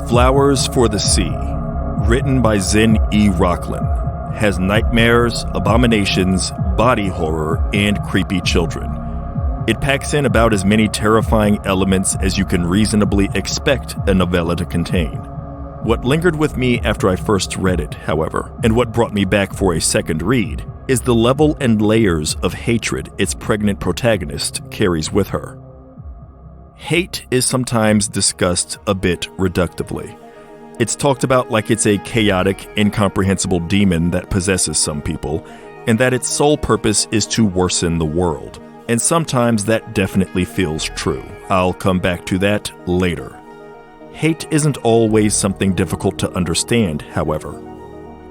Flowers for the Sea, written by Zin E. Rocklyn, has nightmares, abominations, body horror, and creepy children. It packs in about as many terrifying elements as you can reasonably expect a novella to contain. What lingered with me after I first read it, however, and what brought me back for a second read, is the level and layers of hatred its pregnant protagonist carries with her. Hate is sometimes discussed a bit reductively. It's talked about like it's a chaotic, incomprehensible demon that possesses some people, and that its sole purpose is to worsen the world. And sometimes that definitely feels true. I'll come back to that later. Hate isn't always something difficult to understand, however.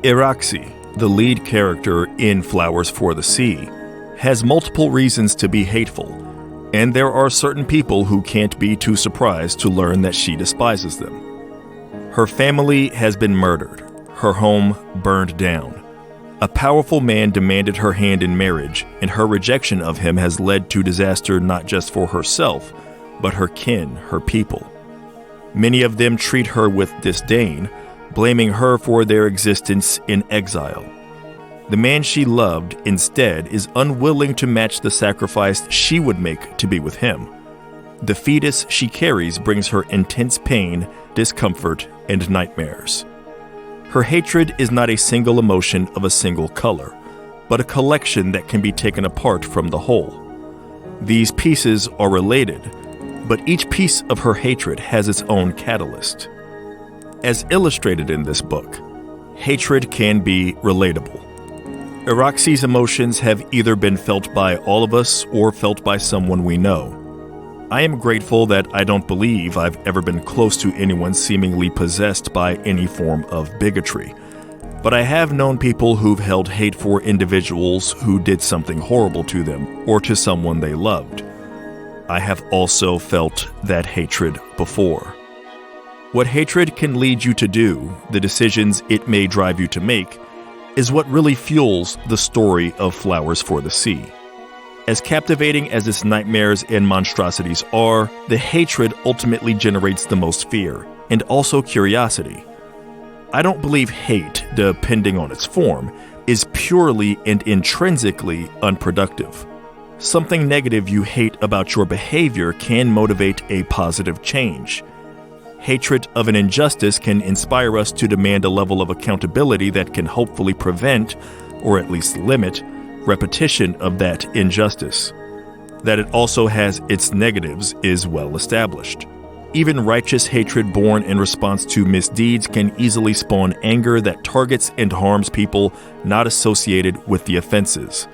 Iraxi, the lead character in Flowers for the Sea, has multiple reasons to be hateful, and there are certain people who can't be too surprised to learn that she despises them. Her family has been murdered, her home burned down. A powerful man demanded her hand in marriage, and her rejection of him has led to disaster not just for herself, but her kin, her people. Many of them treat her with disdain, blaming her for their existence in exile. The man she loved, instead, is unwilling to match the sacrifice she would make to be with him. The fetus she carries brings her intense pain, discomfort, and nightmares. Her hatred is not a single emotion of a single color, but a collection that can be taken apart from the whole. These pieces are related, but each piece of her hatred has its own catalyst. As illustrated in this book, hatred can be relatable. Iraxi's emotions have either been felt by all of us or felt by someone we know. I am grateful that I don't believe I've ever been close to anyone seemingly possessed by any form of bigotry, but I have known people who've held hate for individuals who did something horrible to them or to someone they loved. I have also felt that hatred before. What hatred can lead you to do, the decisions it may drive you to make, is what really fuels the story of Flowers for the Sea. As captivating as its nightmares and monstrosities are, the hatred ultimately generates the most fear, and also curiosity. I don't believe hate, depending on its form, is purely and intrinsically unproductive. Something negative you hate about your behavior can motivate a positive change. Hatred of an injustice can inspire us to demand a level of accountability that can hopefully prevent, or at least limit, repetition of that injustice. That it also has its negatives is well established. Even righteous hatred born in response to misdeeds can easily spawn anger that targets and harms people not associated with the offenses.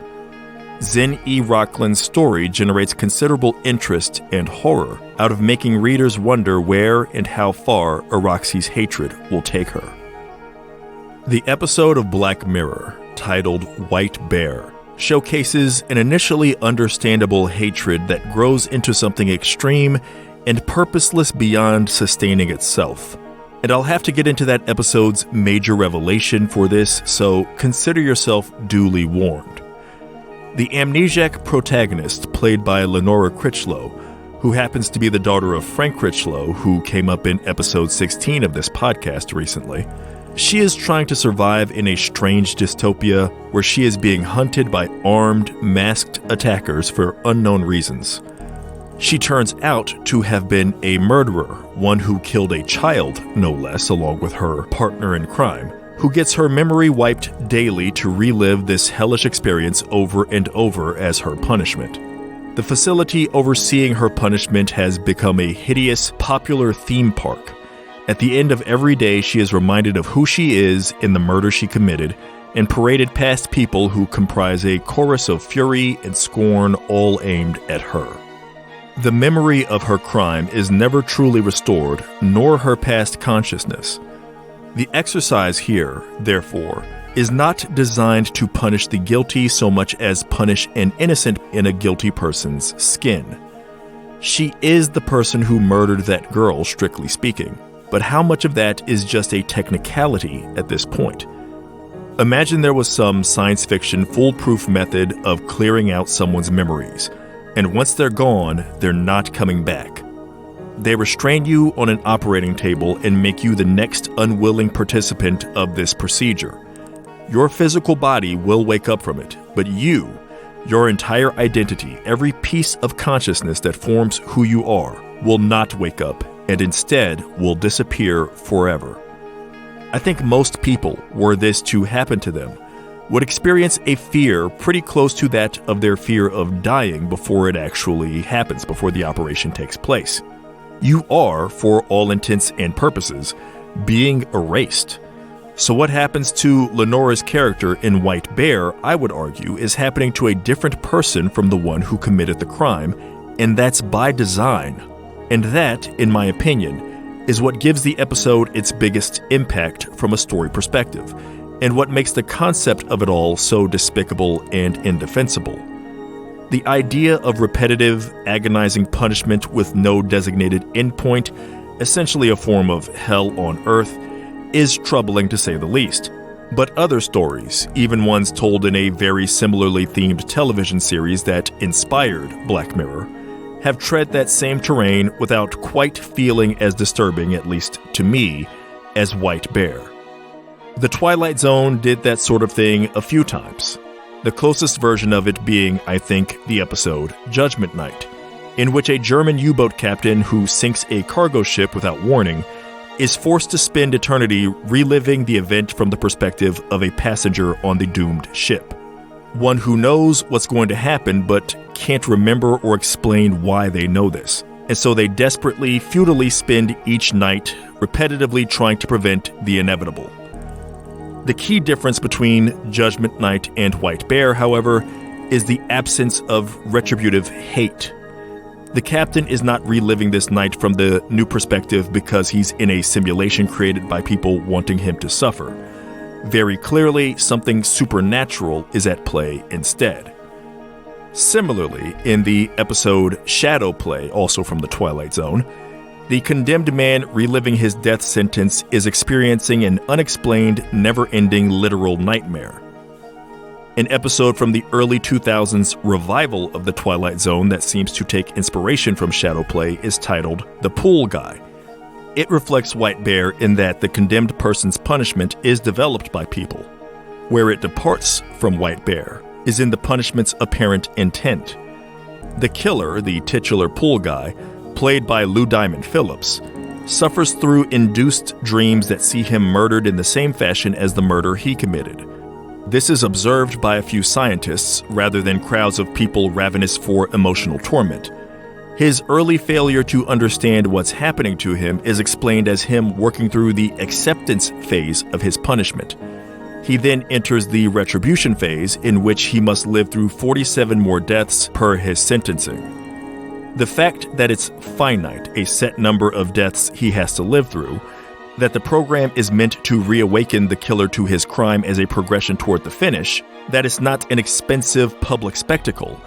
Zin E. Rocklyn's story generates considerable interest and horror out of making readers wonder where and how far Iraxi's hatred will take her. The episode of Black Mirror, titled White Bear, showcases an initially understandable hatred that grows into something extreme and purposeless beyond sustaining itself. And I'll have to get into that episode's major revelation for this, so consider yourself duly warned. The amnesiac protagonist, played by Lenora Critchlow, who happens to be the daughter of Frank Critchlow, who came up in episode 16 of this podcast recently, she is trying to survive in a strange dystopia where she is being hunted by armed, masked attackers for unknown reasons. She turns out to have been a murderer, one who killed a child, no less, along with her partner in crime, who gets her memory wiped daily to relive this hellish experience over and over as her punishment. The facility overseeing her punishment has become a hideous, popular theme park. At the end of every day, she is reminded of who she is in the murder she committed and paraded past people who comprise a chorus of fury and scorn, all aimed at her. The memory of her crime is never truly restored, nor her past consciousness. The exercise here, therefore, is not designed to punish the guilty so much as punish an innocent in a guilty person's skin. She is the person who murdered that girl, strictly speaking. But how much of that is just a technicality at this point? Imagine there was some science fiction foolproof method of clearing out someone's memories, and once they're gone, they're not coming back. they restrain you on an operating table and make you the next unwilling participant of this procedure. Your physical body will wake up from it, but you, your entire identity, every piece of consciousness that forms who you are, will not wake up and instead will disappear forever. I think most people, were this to happen to them, would experience a fear pretty close to that of their fear of dying before it actually happens, before the operation takes place. You are, for all intents and purposes, being erased. So what happens to Lenora's character in White Bear, I would argue, is happening to a different person from the one who committed the crime, and that's by design. And that, in my opinion, is what gives the episode its biggest impact from a story perspective, and what makes the concept of it all so despicable and indefensible. The idea of repetitive, agonizing punishment with no designated endpoint, essentially a form of hell on earth, is troubling to say the least. But other stories, even ones told in a very similarly themed television series that inspired Black Mirror, have tread that same terrain without quite feeling as disturbing, at least to me, as White Bear. The Twilight Zone did that sort of thing a few times, the closest version of it being, I think, the episode Judgment Night, in which a German U-boat captain who sinks a cargo ship without warning is forced to spend eternity reliving the event from the perspective of a passenger on the doomed ship. One who knows what's going to happen but can't remember or explain why they know this. And so they desperately, futilely spend each night repetitively trying to prevent the inevitable. The key difference between Judgment Night and White Bear, however, is the absence of retributive hate. The captain is not reliving this night from the new perspective because he's in a simulation created by people wanting him to suffer. Very clearly, something supernatural is at play instead. Similarly, in the episode Shadow Play, also from the Twilight Zone, the condemned man reliving his death sentence is experiencing an unexplained, never-ending literal nightmare. An episode from the early 2000s revival of the Twilight Zone that seems to take inspiration from Shadow Play is titled The Pool Guy. It reflects White Bear in that the condemned person's punishment is developed by people. Where it departs from White Bear is in the punishment's apparent intent. The killer, the titular pool guy, played by Lou Diamond Phillips, suffers through induced dreams that see him murdered in the same fashion as the murder he committed. This is observed by a few scientists rather than crowds of people ravenous for emotional torment. His early failure to understand what's happening to him is explained as him working through the acceptance phase of his punishment. He then enters the retribution phase, in which he must live through 47 more deaths per his sentencing. The fact that it's finite, a set number of deaths he has to live through, that the program is meant to reawaken the killer to his crime as a progression toward the finish, that it's not an expensive public spectacle,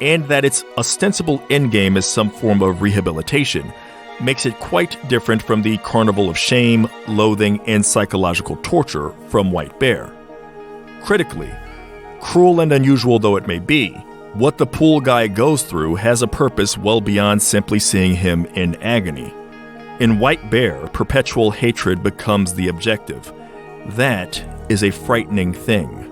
and that its ostensible endgame is some form of rehabilitation, makes it quite different from the carnival of shame, loathing, and psychological torture from White Bear. Critically, cruel and unusual though it may be, what the pool guy goes through has a purpose well beyond simply seeing him in agony. In White Bear, perpetual hatred becomes the objective. That is a frightening thing.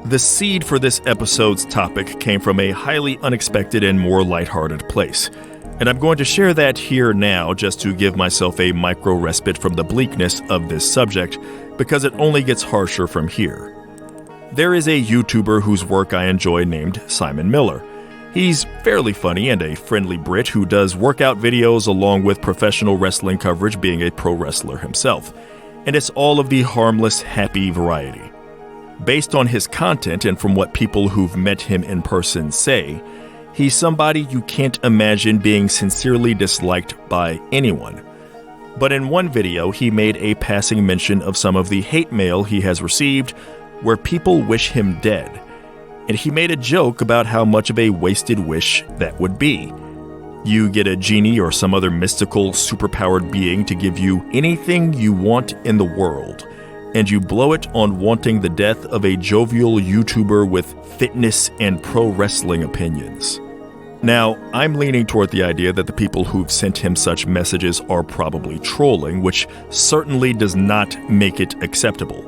The seed for this episode's topic came from a highly unexpected and more lighthearted place, and I'm going to share that here now just to give myself a micro respite from the bleakness of this subject, because it only gets harsher from here. There is a YouTuber whose work I enjoy named Simon Miller. He's fairly funny and a friendly Brit who does workout videos along with professional wrestling coverage, being a pro wrestler himself. And it's all of the harmless, happy variety. Based on his content and from what people who've met him in person say, he's somebody you can't imagine being sincerely disliked by anyone. But in one video, he made a passing mention of some of the hate mail he has received where people wish him dead. And he made a joke about how much of a wasted wish that would be. You get a genie or some other mystical, superpowered being to give you anything you want in the world, and you blow it on wanting the death of a jovial YouTuber with fitness and pro wrestling opinions. Now, I'm leaning toward the idea that the people who've sent him such messages are probably trolling, which certainly does not make it acceptable.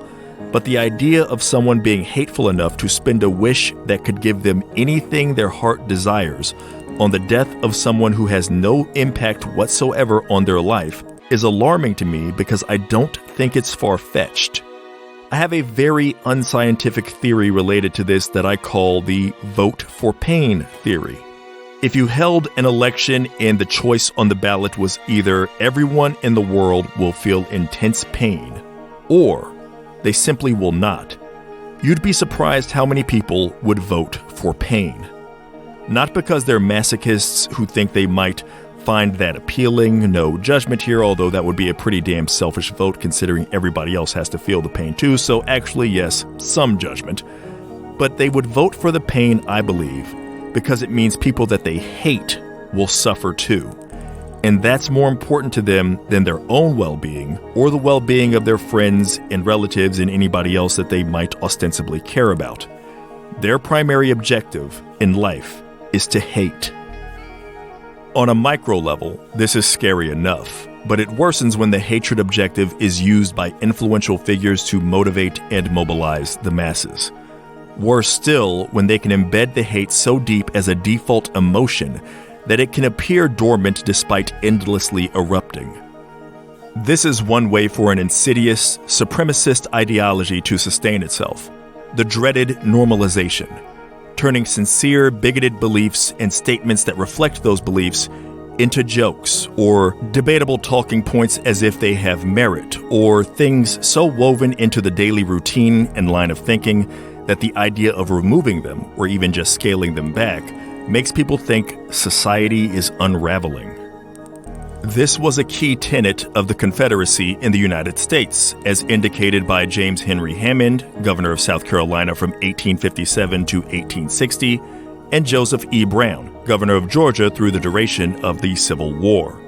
But the idea of someone being hateful enough to spend a wish that could give them anything their heart desires on the death of someone who has no impact whatsoever on their life is alarming to me because I don't think it's far-fetched. I have a very unscientific theory related to this that I call the vote for pain theory. If you held an election and the choice on the ballot was either everyone in the world will feel intense pain or they simply will not, you'd be surprised how many people would vote for pain. Not because they're masochists who think they might find that appealing, no judgment here, although that would be a pretty damn selfish vote considering everybody else has to feel the pain too, so actually yes, some judgment. But they would vote for the pain, I believe, because it means people that they hate will suffer too. And that's more important to them than their own well-being or the well-being of their friends and relatives and anybody else that they might ostensibly care about. Their primary objective in life is to hate. On a micro level, this is scary enough, but it worsens when the hatred objective is used by influential figures to motivate and mobilize the masses. Worse still, when they can embed the hate so deep as a default emotion that it can appear dormant despite endlessly erupting. This is one way for an insidious, supremacist ideology to sustain itself: the dreaded normalization, turning sincere, bigoted beliefs and statements that reflect those beliefs into jokes or debatable talking points as if they have merit, or things so woven into the daily routine and line of thinking that the idea of removing them, or even just scaling them back, makes people think society is unraveling. This was a key tenet of the Confederacy in the United States, as indicated by James Henry Hammond, governor of South Carolina from 1857 to 1860, and Joseph E. Brown, governor of Georgia through the duration of the Civil War.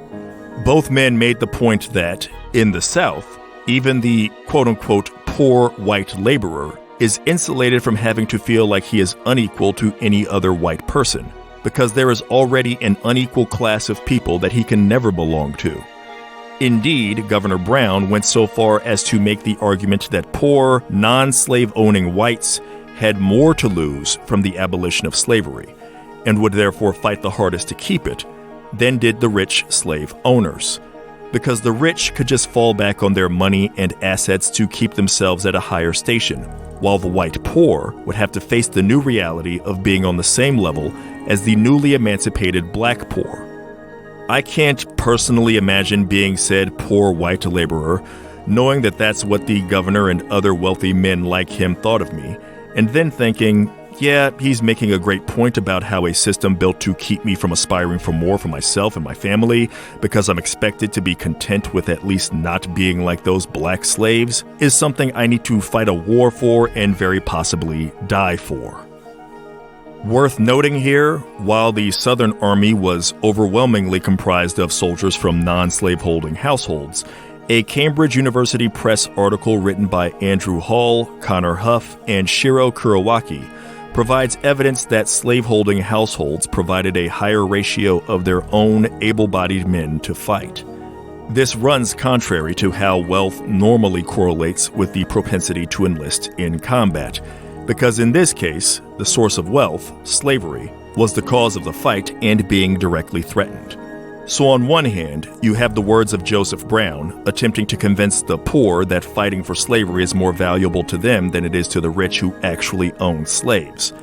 Both men made the point that, in the South, even the quote-unquote poor white laborer is insulated from having to feel like he is unequal to any other white person, because there is already an unequal class of people that he can never belong to. Indeed, Governor Brown went so far as to make the argument that poor, non-slave-owning whites had more to lose from the abolition of slavery, and would therefore fight the hardest to keep it, than did the rich slave owners, because the rich could just fall back on their money and assets to keep themselves at a higher station, while the white poor would have to face the new reality of being on the same level as the newly emancipated black poor. I can't personally imagine being said poor white laborer, knowing that that's what the governor and other wealthy men like him thought of me, and then thinking, yeah, he's making a great point about how a system built to keep me from aspiring for more for myself and my family, because I'm expected to be content with at least not being like those black slaves, is something I need to fight a war for and very possibly die for. Worth noting here, while the Southern Army was overwhelmingly comprised of soldiers from non-slaveholding households, a Cambridge University Press article written by Andrew Hall, Connor Huff, and Shiro Kurawaki provides evidence that slaveholding households provided a higher ratio of their own able-bodied men to fight. This runs contrary to how wealth normally correlates with the propensity to enlist in combat, because in this case, the source of wealth, slavery, was the cause of the fight and being directly threatened. So on one hand, you have the words of Joseph Brown attempting to convince the poor that fighting for slavery is more valuable to them than it is to the rich who actually own slaves.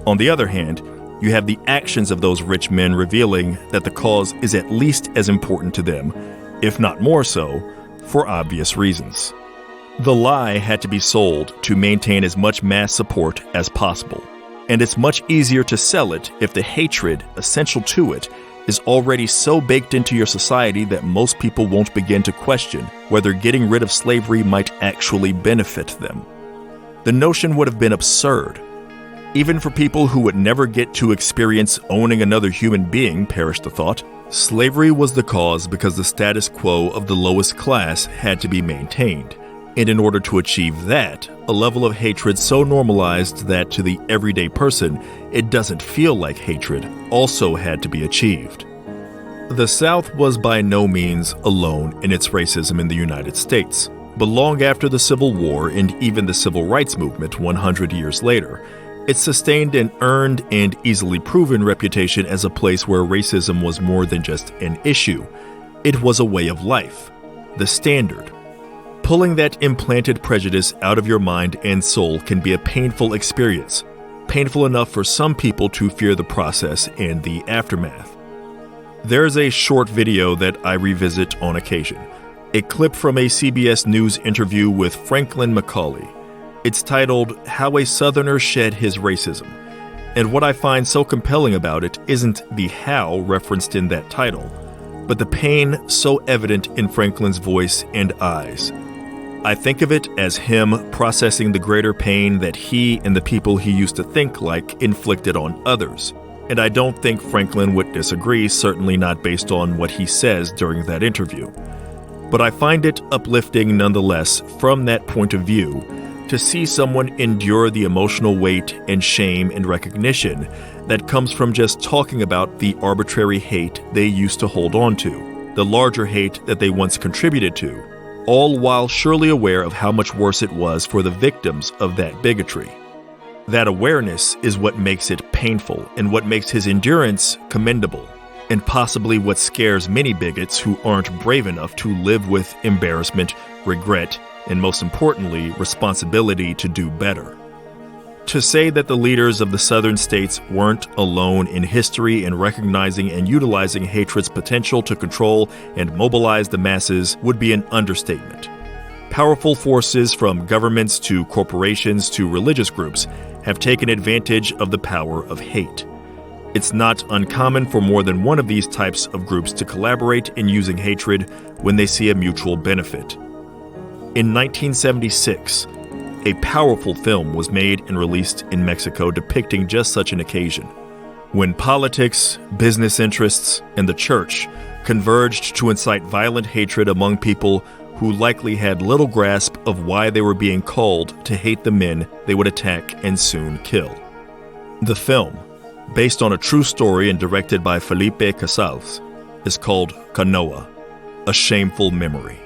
On the other hand, you have the actions of those rich men revealing that the cause is at least as important to them, if not more so, for obvious reasons. The lie had to be sold to maintain as much mass support as possible, and it's much easier to sell it if the hatred essential to it is already so baked into your society that most people won't begin to question whether getting rid of slavery might actually benefit them. The notion would have been absurd. Even for people who would never get to experience owning another human being, perished the thought, slavery was the cause because the status quo of the lowest class had to be maintained, And in order to achieve that, a level of hatred so normalized that to the everyday person, it doesn't feel like hatred, also had to be achieved. The South was by no means alone in its racism in the United States, but long after the Civil War and even the Civil Rights Movement 100 years later, it sustained an earned and easily proven reputation as a place where racism was more than just an issue. It was a way of life, the standard. Pulling that implanted prejudice out of your mind and soul can be a painful experience, painful enough for some people to fear the process and the aftermath. There's a short video that I revisit on occasion, a clip from a CBS News interview with Franklin McCauley. It's titled, "How a Southerner Shed His Racism." And what I find so compelling about it isn't the how referenced in that title, but the pain so evident in Franklin's voice and eyes. I think of it as him processing the greater pain that he and the people he used to think like inflicted on others. And I don't think Franklin would disagree, certainly not based on what he says during that interview. But I find it uplifting nonetheless from that point of view to see someone endure the emotional weight and shame and recognition that comes from just talking about the arbitrary hate they used to hold on to, the larger hate that they once contributed to, all while surely aware of how much worse it was for the victims of that bigotry. That awareness is what makes it painful and what makes his endurance commendable, and possibly what scares many bigots who aren't brave enough to live with embarrassment, regret, and most importantly, responsibility to do better. To say that the leaders of the southern states weren't alone in history in recognizing and utilizing hatred's potential to control and mobilize the masses would be an understatement. Powerful forces from governments to corporations to religious groups have taken advantage of the power of hate. It's not uncommon for more than one of these types of groups to collaborate in using hatred when they see a mutual benefit. In 1976, a powerful film was made and released in Mexico depicting just such an occasion, when politics, business interests, and the church converged to incite violent hatred among people who likely had little grasp of why they were being called to hate the men they would attack and soon kill. The film, based on a true story and directed by Felipe Casals, is called Canoa, A Shameful Memory.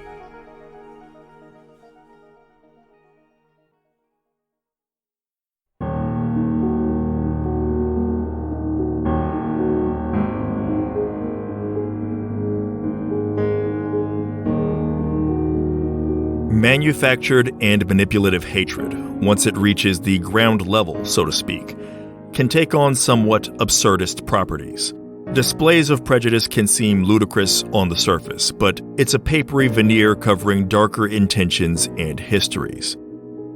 Manufactured and manipulative hatred, once it reaches the ground level, so to speak, can take on somewhat absurdist properties. Displays of prejudice can seem ludicrous on the surface, but it's a papery veneer covering darker intentions and histories.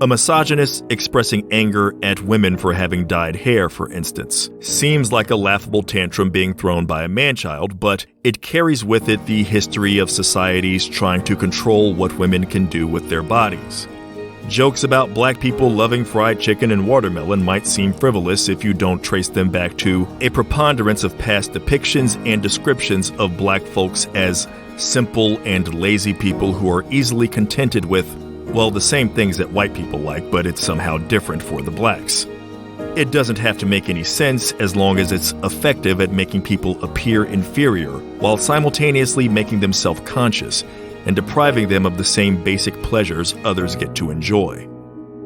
A misogynist expressing anger at women for having dyed hair, for instance, seems like a laughable tantrum being thrown by a man-child, but it carries with it the history of societies trying to control what women can do with their bodies. Jokes about black people loving fried chicken and watermelon might seem frivolous if you don't trace them back to a preponderance of past depictions and descriptions of black folks as simple and lazy people who are easily contented with, well, the same things that white people like, but it's somehow different for the blacks. It doesn't have to make any sense as long as it's effective at making people appear inferior while simultaneously making them self-conscious and depriving them of the same basic pleasures others get to enjoy.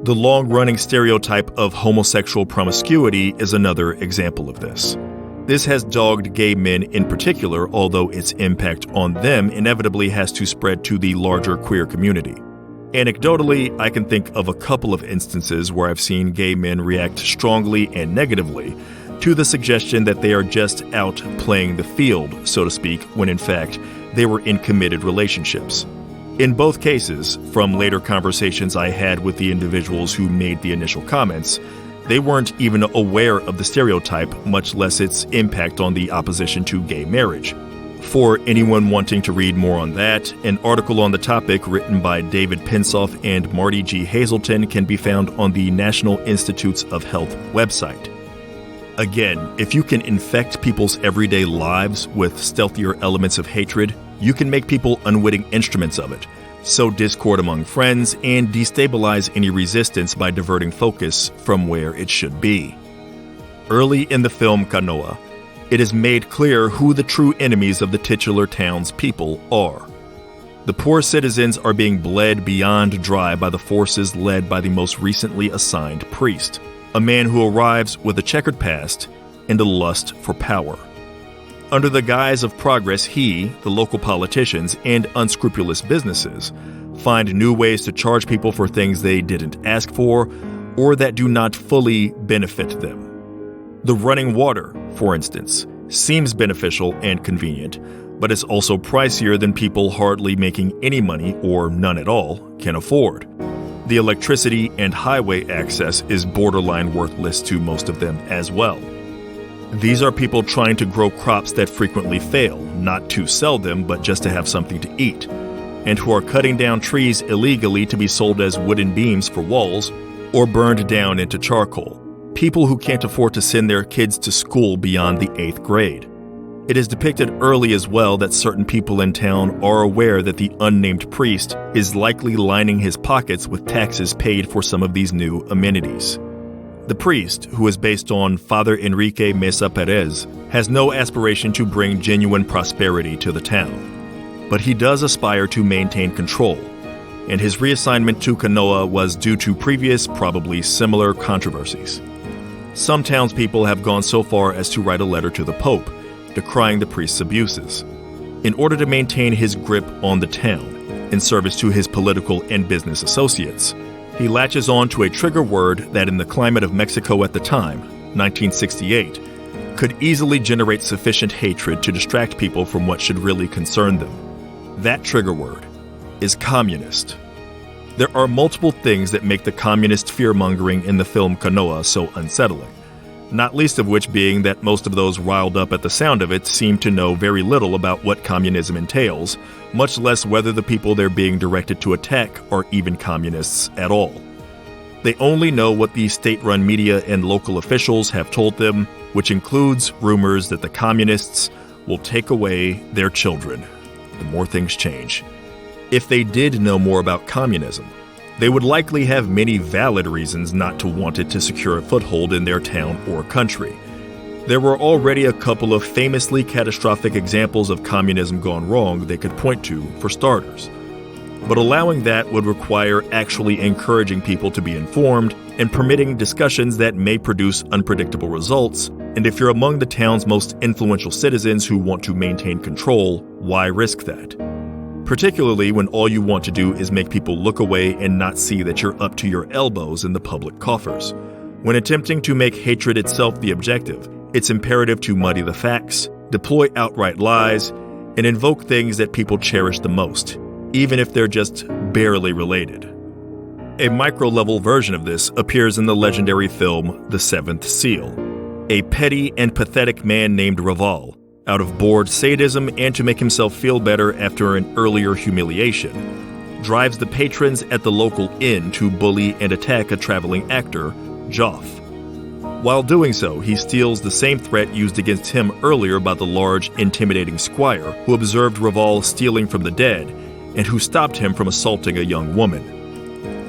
The long-running stereotype of homosexual promiscuity is another example of this. This has dogged gay men in particular, although its impact on them inevitably has to spread to the larger queer community. Anecdotally, I can think of a couple of instances where I've seen gay men react strongly and negatively to the suggestion that they are just out playing the field, so to speak, when in fact they were in committed relationships. In both cases, from later conversations I had with the individuals who made the initial comments, they weren't even aware of the stereotype, much less its impact on the opposition to gay marriage. For anyone wanting to read more on that, an article on the topic written by David Pensoff and Marty G. Hazelton can be found on the National Institutes of Health website. Again, if you can infect people's everyday lives with stealthier elements of hatred, you can make people unwitting instruments of it, sow discord among friends, and destabilize any resistance by diverting focus from where it should be. Early in the film Canoa, it is made clear who the true enemies of the titular town's people are. The poor citizens are being bled beyond dry by the forces led by the most recently assigned priest, a man who arrives with a checkered past and a lust for power. Under the guise of progress, he, the local politicians, and unscrupulous businesses find new ways to charge people for things they didn't ask for or that do not fully benefit them. The running water, for instance, seems beneficial and convenient, but is also pricier than people hardly making any money or none at all can afford. The electricity and highway access is borderline worthless to most of them as well. These are people trying to grow crops that frequently fail, not to sell them, but just to have something to eat, and who are cutting down trees illegally to be sold as wooden beams for walls or burned down into charcoal. People who can't afford to send their kids to school beyond the 8th grade. It is depicted early as well that certain people in town are aware that the unnamed priest is likely lining his pockets with taxes paid for some of these new amenities. The priest, who is based on Father Enrique Mesa Perez, has no aspiration to bring genuine prosperity to the town. But he does aspire to maintain control, and his reassignment to Canoa was due to previous, probably similar controversies. Some townspeople have gone so far as to write a letter to the Pope, decrying the priest's abuses. In order to maintain his grip on the town, in service to his political and business associates, he latches on to a trigger word that in the climate of Mexico at the time, 1968, could easily generate sufficient hatred to distract people from what should really concern them. That trigger word is communist. There are multiple things that make the communist fear-mongering in the film Canoa so unsettling, not least of which being that most of those riled up at the sound of it seem to know very little about what communism entails, much less whether the people they're being directed to attack are even communists at all. They only know what the state-run media and local officials have told them, which includes rumors that the communists will take away their children the more things change. If they did know more about communism, they would likely have many valid reasons not to want it to secure a foothold in their town or country. There were already a couple of famously catastrophic examples of communism gone wrong they could point to, for starters. But allowing that would require actually encouraging people to be informed and permitting discussions that may produce unpredictable results, and if you're among the town's most influential citizens who want to maintain control, why risk that? Particularly when all you want to do is make people look away and not see that you're up to your elbows in the public coffers. When attempting to make hatred itself the objective, it's imperative to muddy the facts, deploy outright lies, and invoke things that people cherish the most, even if they're just barely related. A micro-level version of this appears in the legendary film The Seventh Seal. A petty and pathetic man named Raval, out of bored sadism and to make himself feel better after an earlier humiliation, drives the patrons at the local inn to bully and attack a traveling actor, Joff. While doing so, he steals the same threat used against him earlier by the large, intimidating squire who observed Raval stealing from the dead and who stopped him from assaulting a young woman.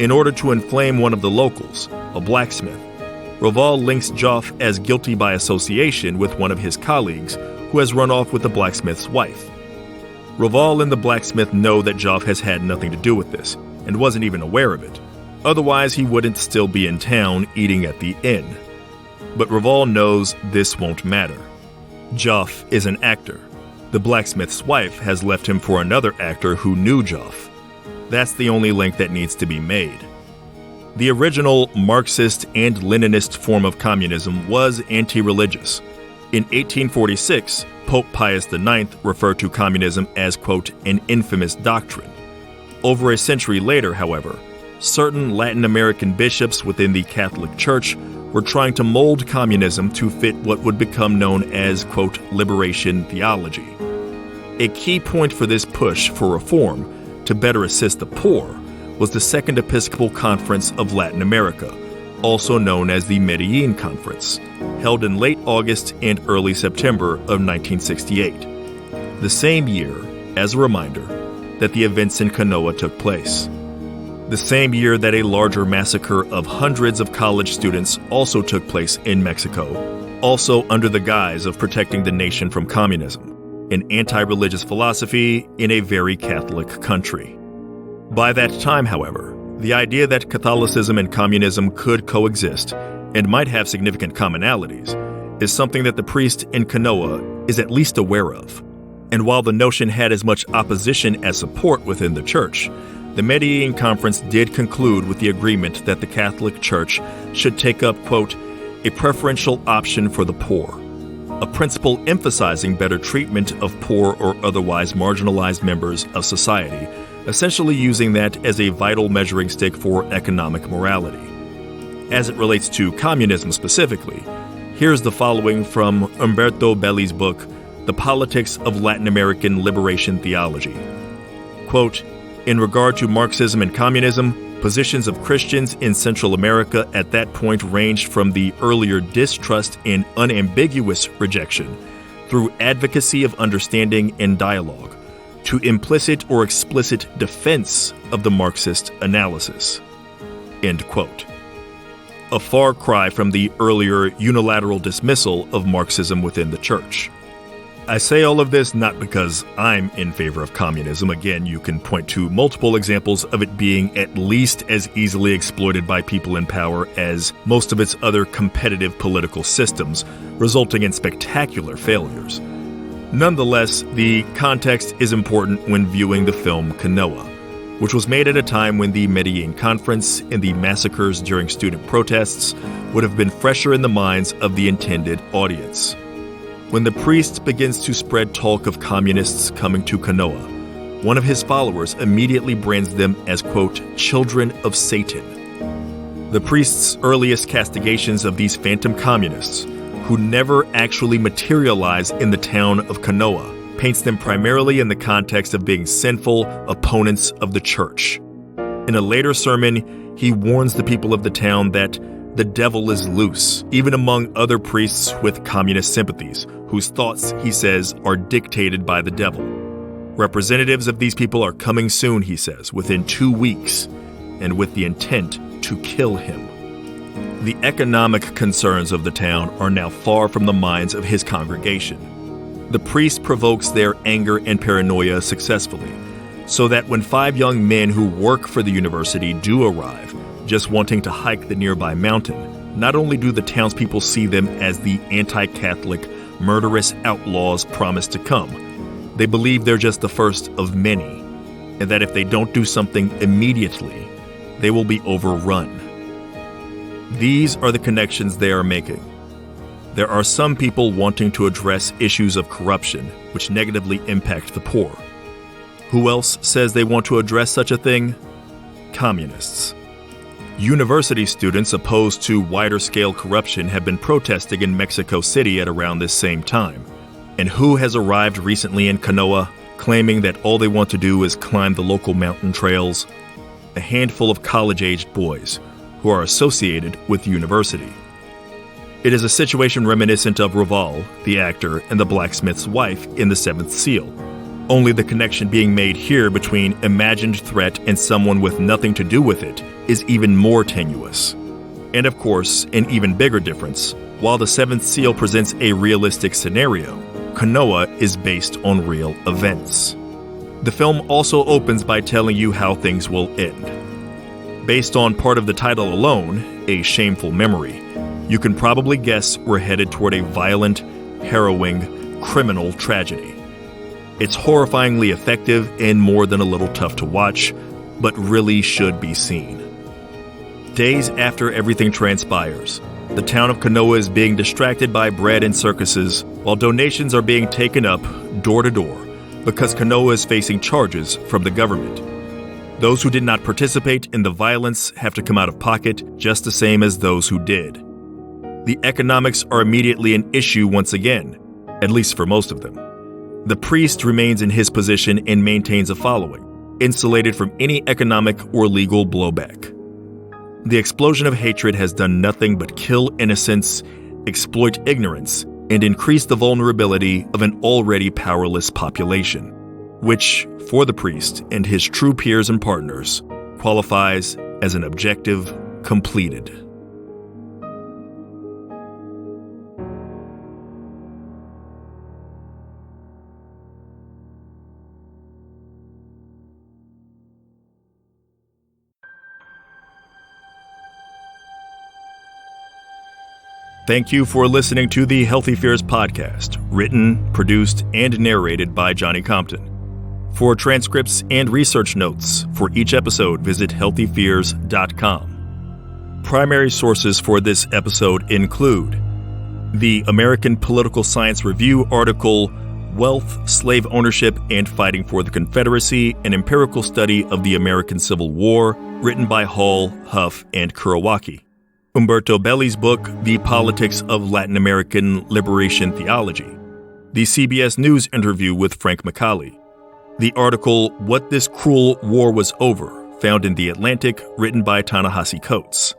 In order to inflame one of the locals, a blacksmith, Raval links Joff as guilty by association with one of his colleagues who has run off with the blacksmith's wife. Raval and the blacksmith know that Joff has had nothing to do with this and wasn't even aware of it. Otherwise, he wouldn't still be in town eating at the inn. But Raval knows this won't matter. Joff is an actor. The blacksmith's wife has left him for another actor who knew Joff. That's the only link that needs to be made. The original Marxist and Leninist form of communism was anti-religious. In 1846, Pope Pius IX referred to communism as, quote, an infamous doctrine. Over a century later, however, certain Latin American bishops within the Catholic Church were trying to mold communism to fit what would become known as, quote, liberation theology. A key point for this push for reform to better assist the poor was the Second Episcopal Conference of Latin America, also known as the Medellin Conference, held in late August and early September of 1968. The same year, as a reminder, that the events in Canoa took place. The same year that a larger massacre of hundreds of college students also took place in Mexico, also under the guise of protecting the nation from communism, an anti-religious philosophy in a very Catholic country. By that time, however, the idea that Catholicism and communism could coexist and might have significant commonalities is something that the priest in Canoa is at least aware of. And while the notion had as much opposition as support within the church, the Medellin Conference did conclude with the agreement that the Catholic Church should take up, quote, a preferential option for the poor, a principle emphasizing better treatment of poor or otherwise marginalized members of society, essentially using that as a vital measuring stick for economic morality. As it relates to communism specifically, here's the following from Umberto Belli's book, The Politics of Latin American Liberation Theology. Quote, in regard to Marxism and communism, positions of Christians in Central America at that point ranged from the earlier distrust and unambiguous rejection, through advocacy of understanding and dialogue, to implicit or explicit defense of the Marxist analysis. End quote. A far cry from the earlier unilateral dismissal of Marxism within the church. I say all of this not because I'm in favor of communism. Again, you can point to multiple examples of it being at least as easily exploited by people in power as most of its other competitive political systems, resulting in spectacular failures. Nonetheless, the context is important when viewing the film Canoa, which was made at a time when the Medellin Conference and the massacres during student protests would have been fresher in the minds of the intended audience. When the priest begins to spread talk of communists coming to Canoa, one of his followers immediately brands them as, quote, children of Satan. The priest's earliest castigations of these phantom communists, who never actually materialize in the town of Canoa, paints them primarily in the context of being sinful opponents of the church. In a later sermon, he warns the people of the town that the devil is loose, even among other priests with communist sympathies, whose thoughts, he says, are dictated by the devil. Representatives of these people are coming soon, he says, within 2 weeks, and with the intent to kill him. The economic concerns of the town are now far from the minds of his congregation. The priest provokes their anger and paranoia successfully, so that when 5 young men who work for the university do arrive, just wanting to hike the nearby mountain, not only do the townspeople see them as the anti-Catholic, murderous outlaws promised to come, they believe they're just the first of many, and that if they don't do something immediately, they will be overrun. These are the connections they are making. There are some people wanting to address issues of corruption, which negatively impact the poor. Who else says they want to address such a thing? Communists. University students opposed to wider-scale corruption have been protesting in Mexico City at around this same time. And who has arrived recently in Canoa, claiming that all they want to do is climb the local mountain trails? A handful of college-aged boys who are associated with the university. It is a situation reminiscent of Raval, the actor, and the blacksmith's wife in The Seventh Seal. Only the connection being made here between imagined threat and someone with nothing to do with it is even more tenuous. And of course, an even bigger difference, while The Seventh Seal presents a realistic scenario, Canoa is based on real events. The film also opens by telling you how things will end. Based on part of the title alone, A Shameful Memory, you can probably guess we're headed toward a violent, harrowing, criminal tragedy. It's horrifyingly effective and more than a little tough to watch, but really should be seen. Days after everything transpires, the town of Canoa is being distracted by bread and circuses, while donations are being taken up door to door because Canoa is facing charges from the government. Those who did not participate in the violence have to come out of pocket just the same as those who did. The economics are immediately an issue once again, at least for most of them. The priest remains in his position and maintains a following, insulated from any economic or legal blowback. The explosion of hatred has done nothing but kill innocence, exploit ignorance, and increase the vulnerability of an already powerless population. which, for the priest and his true peers and partners, qualifies as an objective completed. Thank you for listening to the Healthy Fears podcast, written, produced, and narrated by Johnny Compton. For transcripts and research notes for each episode, visit healthyfears.com. Primary sources for this episode include the American Political Science Review article, Wealth, Slave Ownership, and Fighting for the Confederacy, an empirical study of the American Civil War, written by Hall, Huff, and Kurawaki. Umberto Belli's book, The Politics of Latin American Liberation Theology. The CBS News interview with Frank McCauley. The article, What This Cruel War Was Over, found in The Atlantic, written by Ta-Nehisi Coates.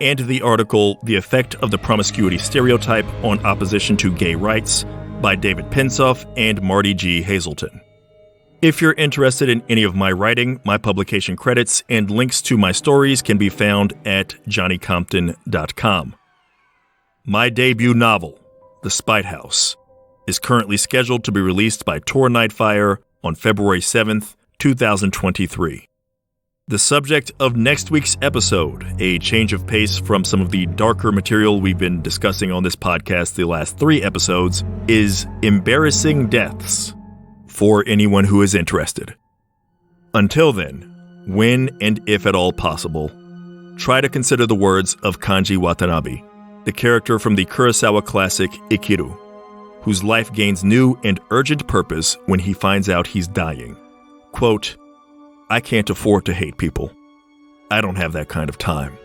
And the article, The Effect of the Promiscuity Stereotype on Opposition to Gay Rights, by David Pensoff and Marty G. Hazelton. If you're interested in any of my writing, my publication credits, and links to my stories can be found at johnnycompton.com. My debut novel, The Spite House, is currently scheduled to be released by Tor Nightfire on February 7th, 2023. The subject of next week's episode, a change of pace from some of the darker material we've been discussing on this podcast the last 3 episodes, is embarrassing deaths. For anyone who is interested. Until then, when and if at all possible, try to consider the words of Kanji Watanabe, the character from the Kurosawa classic Ikiru, whose life gains new and urgent purpose when he finds out he's dying. Quote, "I can't afford to hate people. I don't have that kind of time."